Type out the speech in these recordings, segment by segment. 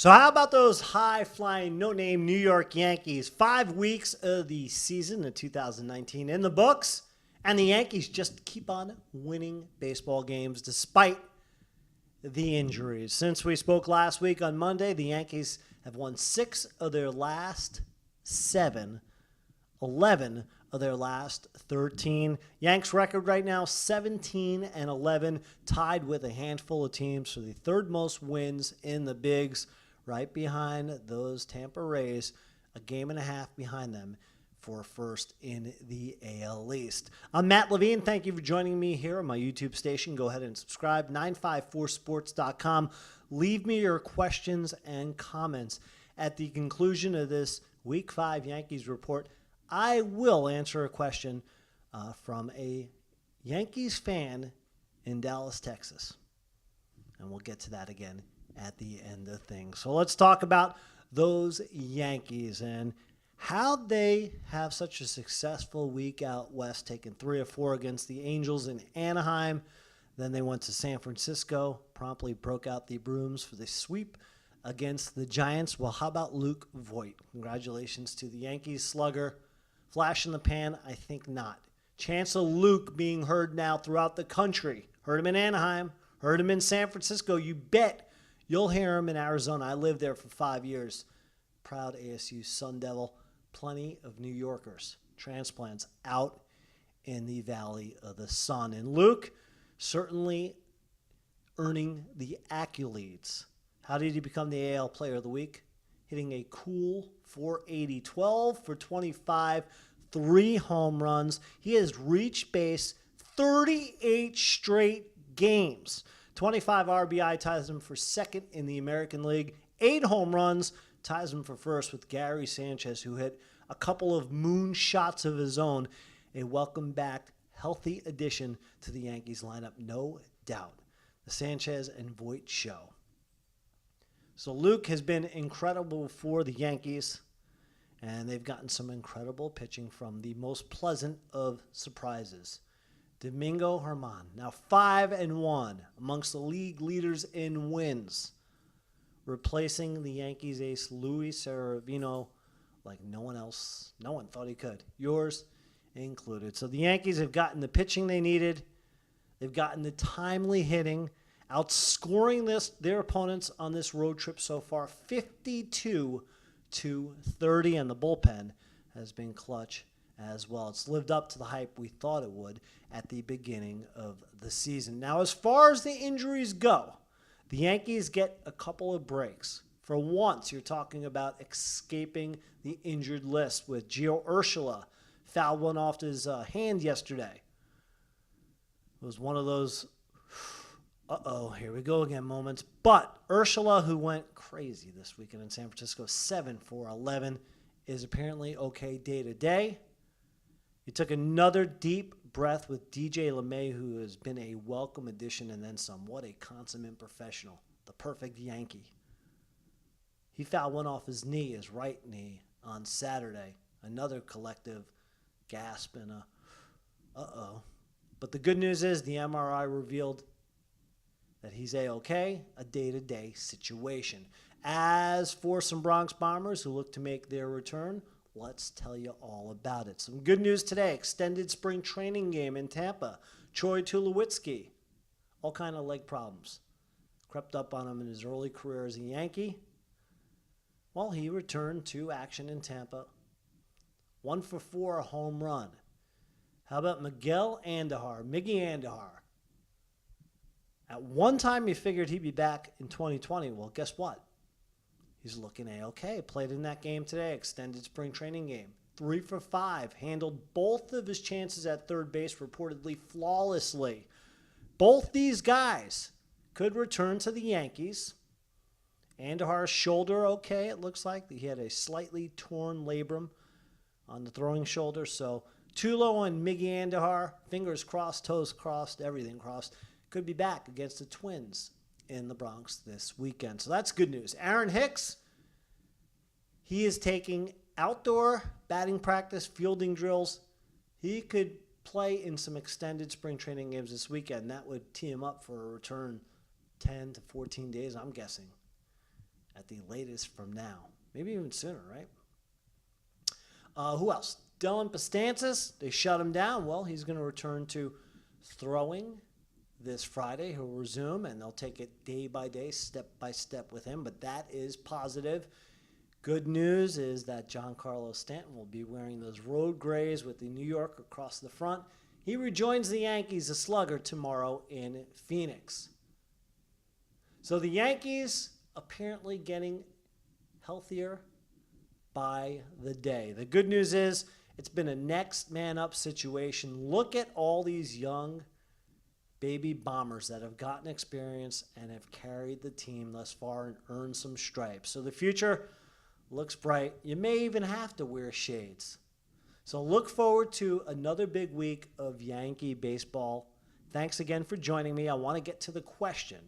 So how about those high-flying, no-name New York Yankees? 5 weeks of the season in 2019 in the books, and the Yankees just keep on winning baseball games despite the injuries. Since we spoke last week on Monday, the Yankees have won 6 of their last 7, 11 of their last 13. Yanks record right now 17-11, tied with a handful of teams for the third most wins in the bigs, right behind those Tampa Rays, a game and a half behind them for first in the AL East. I'm Matt Levine. Thank you for joining me here on my YouTube station. Go ahead and subscribe, 954sports.com. Leave me your questions and comments. At the conclusion of this Week 5 Yankees report, I will answer a question from a Yankees fan in Dallas, Texas. And we'll get to that again at the end of things. So let's talk about those Yankees and how they have such a successful week out west, taking 3 of 4 against the Angels in Anaheim. Then they went to San Francisco, promptly broke out the brooms for the sweep against the Giants. Well, how about Luke Voit? Congratulations to the Yankees slugger. Flash in the pan? I think not. Chance of Luke being heard now throughout the country. Heard him in Anaheim. Heard him in San Francisco. You bet you'll hear him in Arizona. I lived there for 5 years. Proud ASU Sun Devil. Plenty of New Yorkers, transplants out in the Valley of the Sun. And Luke certainly earning the accolades. How did he become the AL Player of the Week? Hitting a cool 480, 12 for 25, 3 home runs. He has reached base 38 straight games. 25 RBI ties him for second in the American League. 8 home runs ties him for first with Gary Sanchez, who hit a couple of moon shots of his own. A welcome back, healthy addition to the Yankees lineup, no doubt. The Sanchez and Voit show. So Luke has been incredible for the Yankees, and they've gotten some incredible pitching from the most pleasant of surprises. Domingo Germán, now 5-1 amongst the league leaders in wins, replacing the Yankees ace Luis Severino like no one thought he could, yours included. So the Yankees have gotten the pitching they needed. They've gotten the timely hitting, outscoring their opponents on this road trip so far, 52-30, and the bullpen has been clutch as well. It's lived up to the hype we thought it would at the beginning of the season. Now, as far as the injuries go, the Yankees get a couple of breaks. For once, you're talking about escaping the injured list with Gio Urshela. Fouled one off his hand yesterday. It was one of those, here we go again moments. But Urshela, who went crazy this weekend in San Francisco, 7 for 11, is apparently okay day to day. He took another deep breath with DJ LeMay, who has been a welcome addition and then some. What a consummate professional. The perfect Yankee. He fouled one off his knee, his right knee, on Saturday. Another collective gasp and a But the good news is the MRI revealed that he's A-okay, a day-to-day situation. As for some Bronx Bombers who look to make their return, let's tell you all about it. Some good news today. Extended spring training game in Tampa. Troy Tulowitzki, all kind of leg problems. Crept up on him in his early career as a Yankee. Well, he returned to action in Tampa. 1 for 4, a home run. How about Miguel Andujar, Miggy Andujar? At one time, you figured he'd be back in 2020. Well, guess what? He's looking A-okay. Played in that game today, extended spring training game. 3 for 5. Handled both of his chances at third base reportedly flawlessly. Both these guys could return to the Yankees. Andujar's shoulder okay, it looks like. He had a slightly torn labrum on the throwing shoulder. So Tulo and Miggy Andujar, fingers crossed, toes crossed, everything crossed, could be back against the Twins in the Bronx this weekend. So that's good news. Aaron Hicks, he is taking outdoor batting practice, fielding drills. He could play in some extended spring training games this weekend. That would tee him up for a return 10 to 14 days, I'm guessing. at the latest from now. Maybe even sooner, right? Who else? Dylan Pastantis, they shut him down. Well, he's going to return to throwing this Friday. He'll resume, and they'll take it day by day, step by step with him. But that is positive. Good news is that Giancarlo Stanton will be wearing those road grays with the New York across the front. He rejoins the Yankees, a slugger, tomorrow in Phoenix. So the Yankees apparently getting healthier by the day. The good news is it's been a next man up situation. Look at all these young baby bombers that have gotten experience and have carried the team thus far and earned some stripes. So the future looks bright. You may even have to wear shades. So look forward to another big week of Yankee baseball. Thanks again for joining me. I want to get to the question.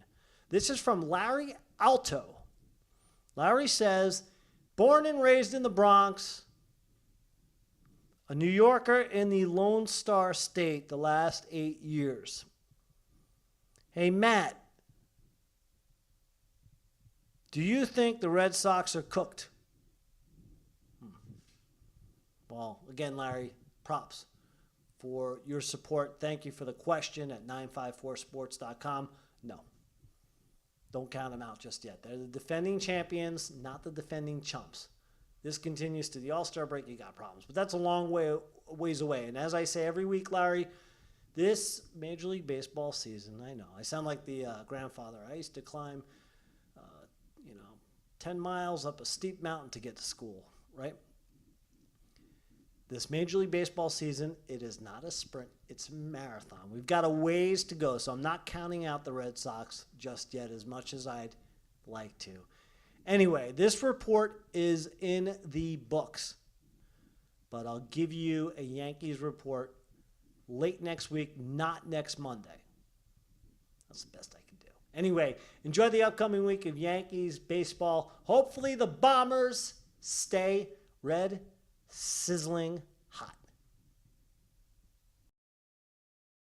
This is from Larry Alto. Larry says, born and raised in the Bronx, a New Yorker in the Lone Star State the last 8 years. Hey, Matt, do you think the Red Sox are cooked? Well, again, Larry, props for your support. Thank you for the question at 954sports.com. No, don't count them out just yet. They're the defending champions, not the defending chumps. This continues to the All-Star break, you got problems. But that's a long ways away. And as I say every week, Larry, this Major League Baseball season, I know, I sound like the grandfather. I used to climb, 10 miles up a steep mountain to get to school, right? This Major League Baseball season, it is not a sprint, it's a marathon. We've got a ways to go, so I'm not counting out the Red Sox just yet as much as I'd like to. Anyway, this report is in the books, but I'll give you a Yankees report late next week, not next Monday. That's the best I can do. Anyway, enjoy the upcoming week of Yankees baseball. Hopefully the Bombers stay red, sizzling hot.